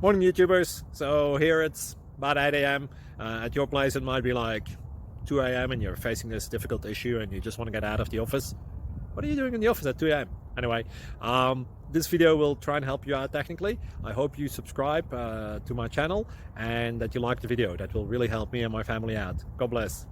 Morning YouTubers. So here it's about 8 a.m. At your place it might be like 2 a.m. and you're facing this difficult issue and you just want to get out of the office. What are you doing in the office at 2 a.m.? Anyway, this video will try and help you out technically. I hope you subscribe to my channel and that you like the video. That will really help me and my family out. God bless.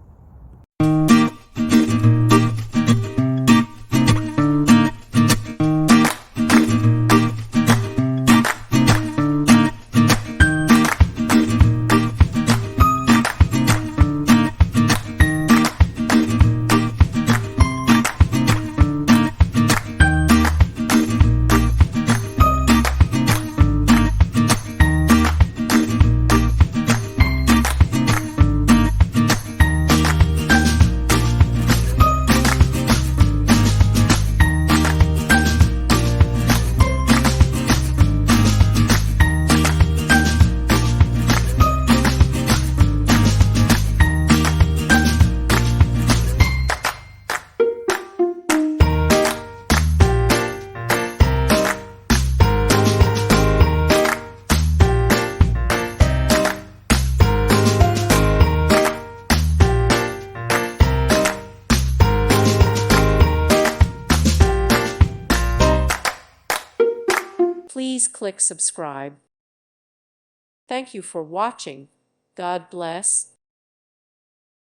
Please click subscribe. Thank you for watching. God bless.